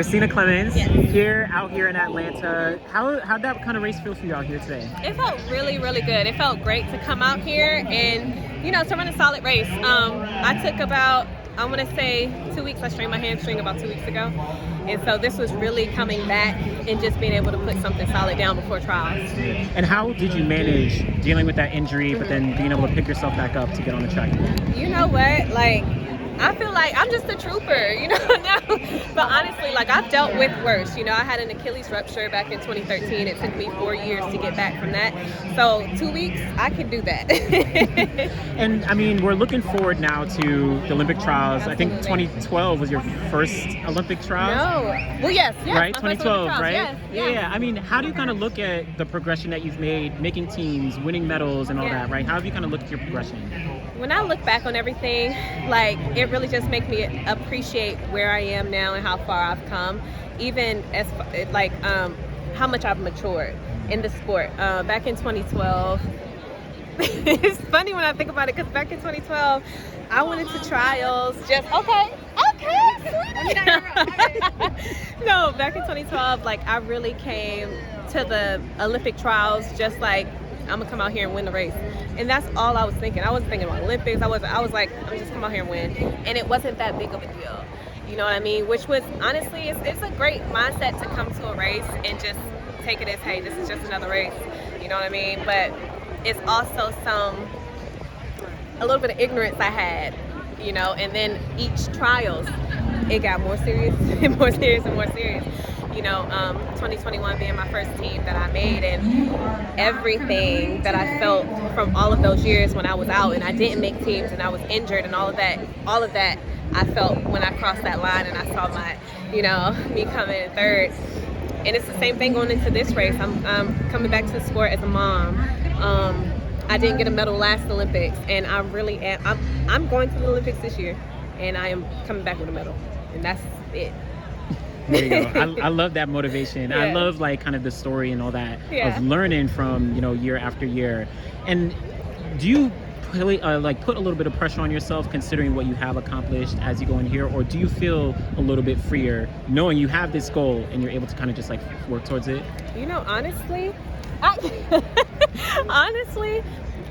Christina Clemons, Yes. out here in Atlanta. How'd that kind of race feel for you out here today? It felt really, really good. It felt great to come out here and, to run a solid race. I took about, I want to say 2 weeks. I strained my hamstring about 2 weeks ago. And so this was really coming back and just being able to put something solid down before trials. And how did you manage dealing with that injury, but then being able to pick yourself back up to get on the track again? You know what? I feel like I'm just a trooper, now. But honestly, I've dealt with worse. I had an Achilles rupture back in 2013. It took me 4 years to get back from that. So 2 weeks, I can do that. And I mean, we're looking forward now to the Olympic trials. Absolutely. I think 2012 was your first Olympic trials. No. Well, yes. Right? My first 2012, Olympic trials, right? Yes. Yeah. I mean, how do you kind of look at the progression that you've made, making teams, winning medals and all Yeah. that, right? How have you kind of looked at your progression? When I look back on everything, it really just makes me appreciate where I am now and how far I've come, even as how much I've matured in the sport. Back in 2012, it's funny when I think about it, because back in 2012, I went into trials just okay, sweetie. No, back in 2012, I really came to the Olympic trials just like, I'm gonna come out here and win the race, and that's all I was thinking. I wasn't thinking about Olympics. I was like, I'm just come out here and win, and it wasn't that big of a deal. You know what I mean? Which was honestly, it's a great mindset to come to a race and just take it as, hey, this is just another race. You know what I mean? But it's also a little bit of ignorance I had, and then each trials, it got more serious and more serious and more serious. 2021 being my first team that I made, and everything that I felt from all of those years when I was out and I didn't make teams and I was injured and all of that I felt when I crossed that line and I saw me coming in third. And it's the same thing going into this race. I'm coming back to the sport as a mom. I didn't get a medal last Olympics, and I really am. I'm going to the Olympics this year, and I am coming back with a medal, and that's it. There you go. I love that motivation. Yeah. I love kind of the story and all that of learning from year after year. And do you really put a little bit of pressure on yourself considering what you have accomplished as you go in here, or do you feel a little bit freer knowing you have this goal and you're able to kind of just work towards it? Honestly,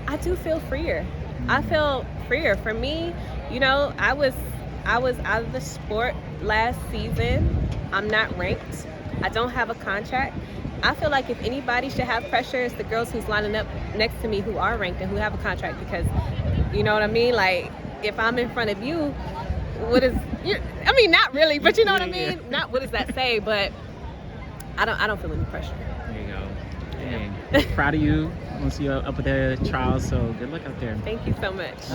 I do feel freer. I feel freer. For me, I was out of the sport last season. I'm not ranked. I don't have a contract. I feel like if anybody should have pressure, it's the girls who's lining up next to me who are ranked and who have a contract, because you know what I mean? If I'm in front of you, not really, but you know what I mean? Not what does that say, but I don't feel any pressure. There you go. Dang. Proud of you. I want to see you up at the trials, so good luck out there. Thank you so much.